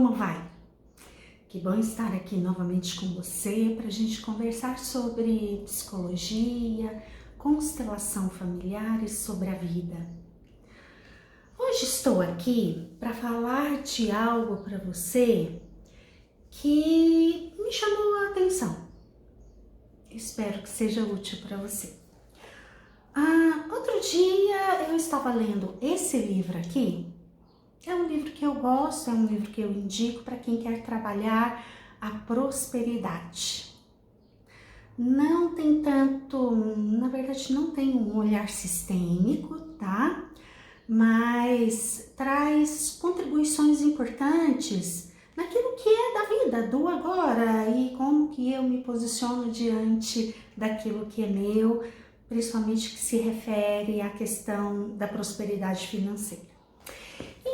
como vai? Que bom estar aqui novamente com você para a gente conversar sobre psicologia, constelação familiar e sobre a vida. Hoje estou aqui para falar de algo para você que me chamou a atenção. Espero que seja útil para você. Outro dia eu estava lendo esse livro aqui. É um livro que eu gosto, é um livro que eu indico para quem quer trabalhar a prosperidade. Não tem tanto, na verdade não tem um olhar sistêmico, tá? Mas traz contribuições importantes naquilo que é da vida, do agora e como que eu me posiciono diante daquilo que é meu, principalmente que se refere à questão da prosperidade financeira.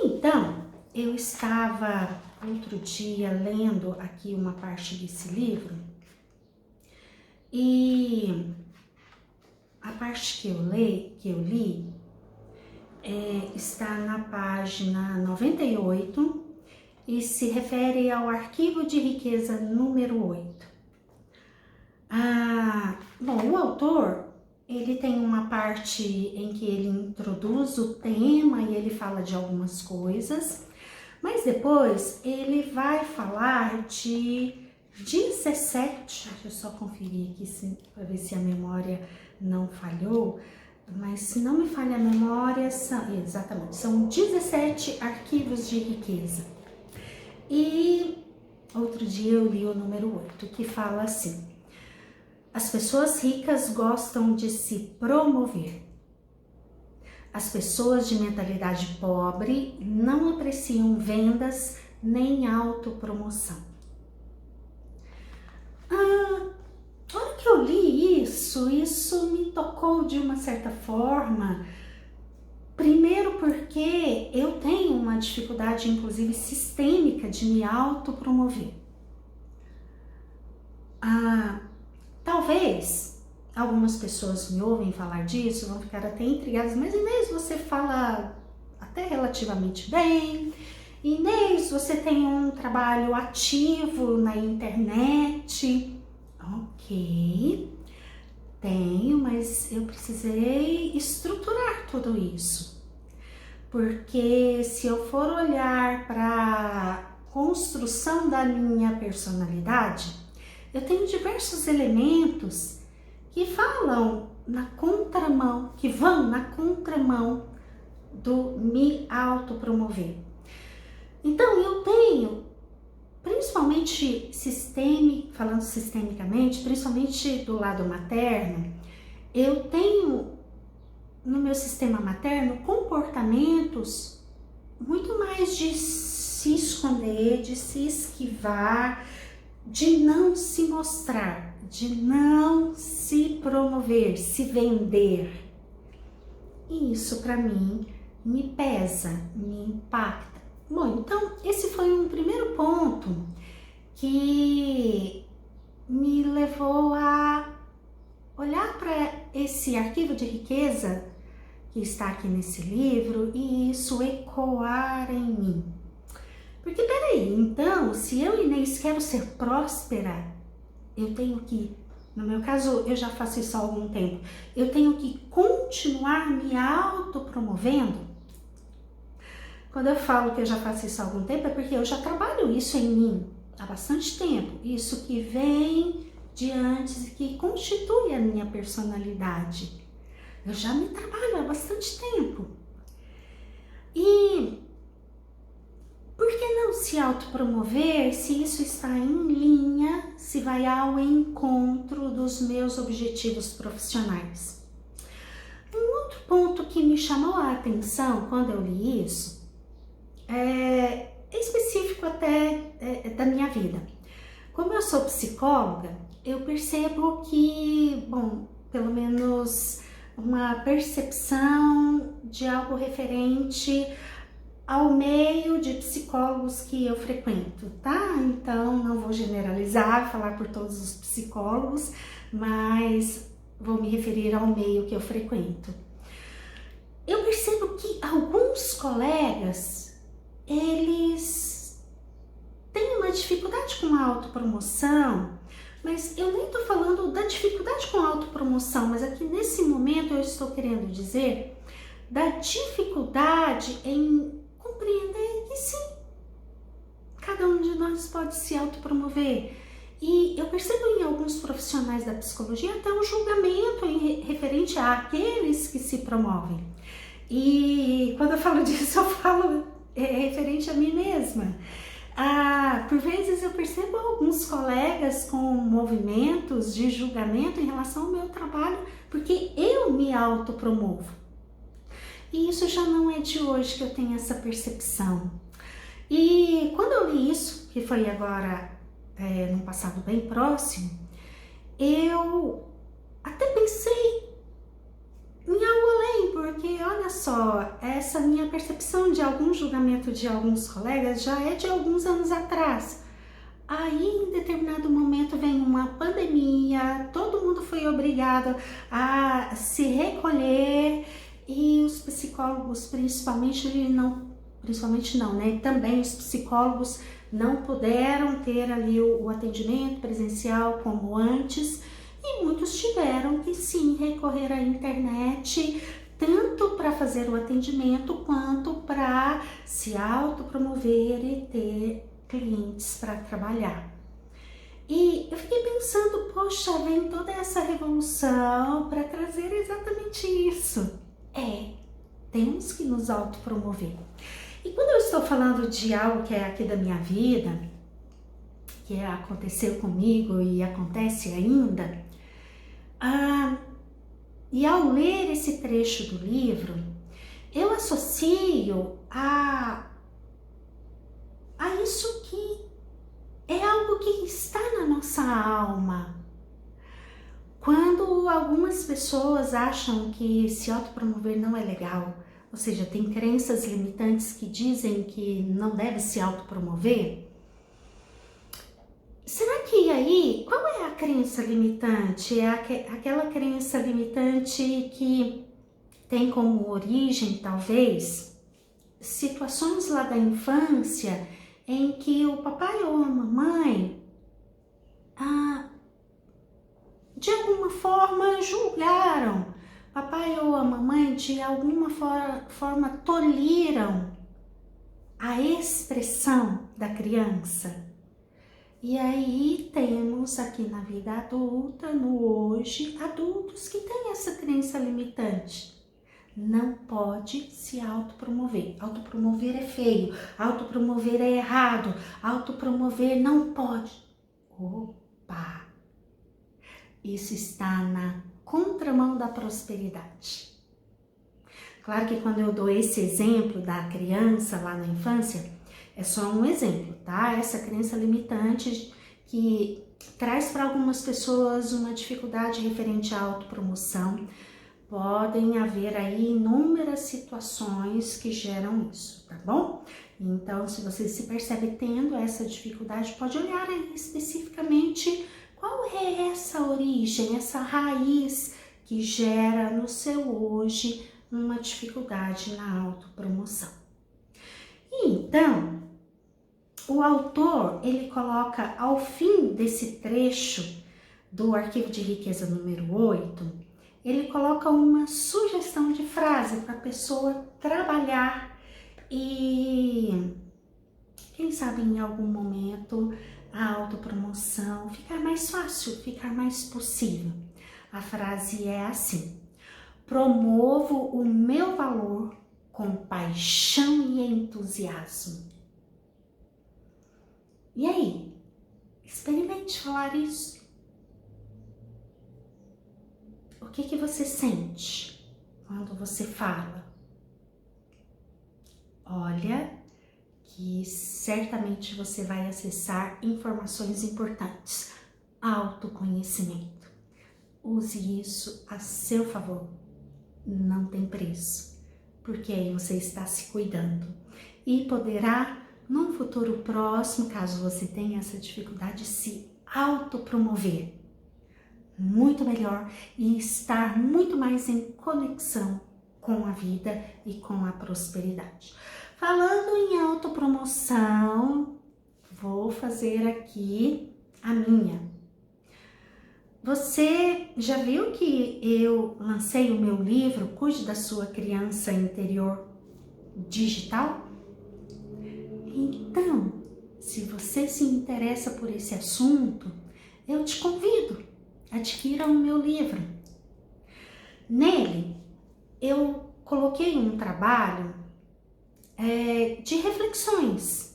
Então, eu estava outro dia lendo aqui uma parte desse livro e a parte que eu li está na página 98 e se refere ao arquivo de riqueza número 8. Bom, o autor, ele tem uma parte em que ele introduz o tema e ele fala de algumas coisas, mas depois ele vai falar de 17, deixa eu só conferir aqui para ver se a memória não falhou, mas se não me falha a memória, são 17 arquivos de riqueza. E outro dia eu li o número 8, que fala assim: as pessoas ricas gostam de se promover. As pessoas de mentalidade pobre não apreciam vendas nem autopromoção. A hora que eu li isso me tocou de uma certa forma. Primeiro porque eu tenho uma dificuldade, inclusive sistêmica, de me autopromover. Talvez algumas pessoas me ouvem falar disso, vão ficar até intrigadas, mas Inês, você fala até relativamente bem, Inês, você tem um trabalho ativo na internet. Ok, tenho, mas eu precisei estruturar tudo isso, porque se eu for olhar para a construção da minha personalidade, eu tenho diversos elementos que falam na contramão, que vão na contramão do me autopromover. Então eu tenho, principalmente falando sistemicamente, principalmente do lado materno, eu tenho no meu sistema materno comportamentos muito mais de se esconder, de se esquivar, de não se mostrar, de não se promover, se vender. E isso para mim me pesa, me impacta. Bom, então esse foi um primeiro ponto que me levou a olhar para esse arquivo de riqueza que está aqui nesse livro e isso ecoar em mim. Porque peraí, então, se eu, Inês, quero ser próspera, eu tenho que, no meu caso, eu já faço isso há algum tempo, eu tenho que continuar me autopromovendo. Quando eu falo que eu já faço isso há algum tempo, é porque eu já trabalho isso em mim há bastante tempo. Isso que vem de antes e que constitui a minha personalidade. Eu já me trabalho há bastante tempo. E por que não se autopromover se isso está em linha, se vai ao encontro dos meus objetivos profissionais? Um outro ponto que me chamou a atenção quando eu li isso é específico até da minha vida. Como eu sou psicóloga, eu percebo que, bom, pelo menos uma percepção de algo referente ao meio de psicólogos que eu frequento, tá? Então, não vou generalizar, falar por todos os psicólogos, mas vou me referir ao meio que eu frequento. Eu percebo que alguns colegas, eles dificuldade com a autopromoção, mas eu nem estou falando da dificuldade com a autopromoção, mas aqui nesse momento eu estou querendo dizer da dificuldade em compreender que sim, cada um de nós pode se autopromover. E eu percebo em alguns profissionais da psicologia até um julgamento referente àqueles que se promovem. E quando eu falo disso, eu falo referente a mim mesma. Por vezes eu percebo alguns colegas com movimentos de julgamento em relação ao meu trabalho, porque eu me autopromovo. E isso já não é de hoje que eu tenho essa percepção. E quando eu li isso, que foi agora num passado bem próximo, eu até pensei em algo além, porque olha só, essa minha percepção de algum julgamento de alguns colegas já é de alguns anos atrás. Aí, em determinado momento, vem uma pandemia, todo mundo foi obrigado a se recolher e os psicólogos, também os psicólogos não puderam ter ali o atendimento presencial como antes e muitos tiveram que sim recorrer à internet, tanto para fazer o atendimento quanto para se autopromover e ter clientes para trabalhar. E eu fiquei pensando, poxa, vem toda essa revolução para trazer exatamente isso. Temos que nos autopromover. E quando eu estou falando de algo que é aqui da minha vida, que aconteceu comigo e acontece ainda, e ao ler esse trecho do livro, eu associo a isso que é algo que está na nossa alma. Quando algumas pessoas acham que se autopromover não é legal, ou seja, tem crenças limitantes que dizem que não deve se autopromover, será que aí, qual é a crença limitante? É aquela crença limitante que tem como origem, talvez, situações lá da infância em que o papai ou a mamãe de alguma forma julgaram, papai ou a mamãe de alguma forma tolhiram a expressão da criança. E aí temos aqui na vida adulta, no hoje, adultos que têm essa crença limitante. Não pode se autopromover. Autopromover é feio, autopromover é errado, autopromover não pode. Opa! Isso está na contramão da prosperidade. Claro que quando eu dou esse exemplo da criança lá na infância, é só um exemplo, tá? Essa crença limitante que traz para algumas pessoas uma dificuldade referente à autopromoção. Podem haver aí inúmeras situações que geram isso, tá bom? Então, se você se percebe tendo essa dificuldade, pode olhar aí especificamente qual é essa origem, essa raiz que gera no seu hoje uma dificuldade na autopromoção. E então, o autor, ele coloca ao fim desse trecho do Arquivo de Riqueza número 8, ele coloca uma sugestão de frase para a pessoa trabalhar e, quem sabe, em algum momento, a autopromoção ficar mais fácil, ficar mais possível. A frase é assim: promovo o meu valor com paixão e entusiasmo. E aí, experimente falar isso. O que você sente quando você fala? Olha que certamente você vai acessar informações importantes. Autoconhecimento. Use isso a seu favor. Não tem preço, porque aí você está se cuidando e poderá, num futuro próximo, caso você tenha essa dificuldade, se autopromover muito melhor e estar muito mais em conexão com a vida e com a prosperidade. Falando em autopromoção, vou fazer aqui a minha. Você já viu que eu lancei o meu livro Cuide da Sua Criança Interior digital? Então, se você se interessa por esse assunto, eu te convido, adquira o meu livro. Nele, eu coloquei um trabalho de reflexões.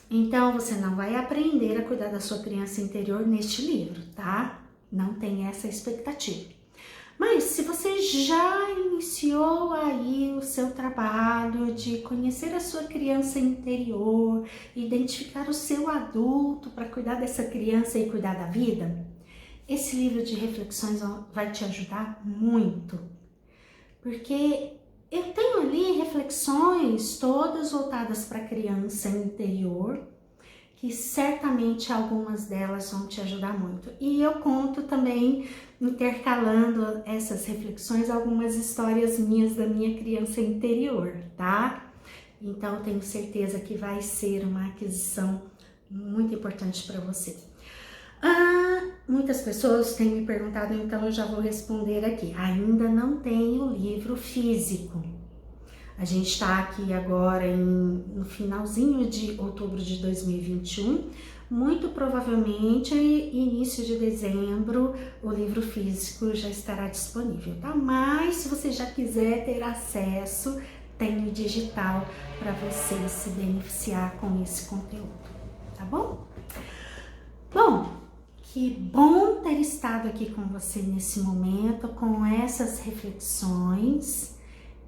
Então, você não vai aprender a cuidar da sua criança interior neste livro, tá? Não tem essa expectativa. Mas se você já iniciou aí o seu trabalho de conhecer a sua criança interior, identificar o seu adulto para cuidar dessa criança e cuidar da vida, esse livro de reflexões vai te ajudar muito. Porque eu tenho ali reflexões todas voltadas para a criança interior, que certamente algumas delas vão te ajudar muito. E eu conto também, intercalando essas reflexões, algumas histórias minhas da minha criança interior, tá? Então, tenho certeza que vai ser uma aquisição muito importante para você. Muitas pessoas têm me perguntado, então eu já vou responder aqui. Ainda não tenho o livro físico. A gente está aqui agora no finalzinho de outubro de 2021, muito provavelmente início de dezembro o livro físico já estará disponível, tá? Mas se você já quiser ter acesso, tem o digital para você se beneficiar com esse conteúdo, tá bom? Bom, que bom ter estado aqui com você nesse momento, com essas reflexões.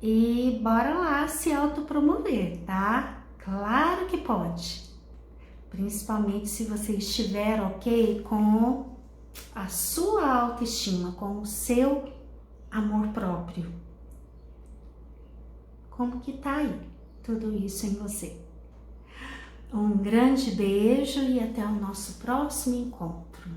E bora lá se autopromover, tá? Claro que pode. Principalmente se você estiver ok com a sua autoestima, com o seu amor próprio. Como que tá aí tudo isso em você? Um grande beijo e até o nosso próximo encontro.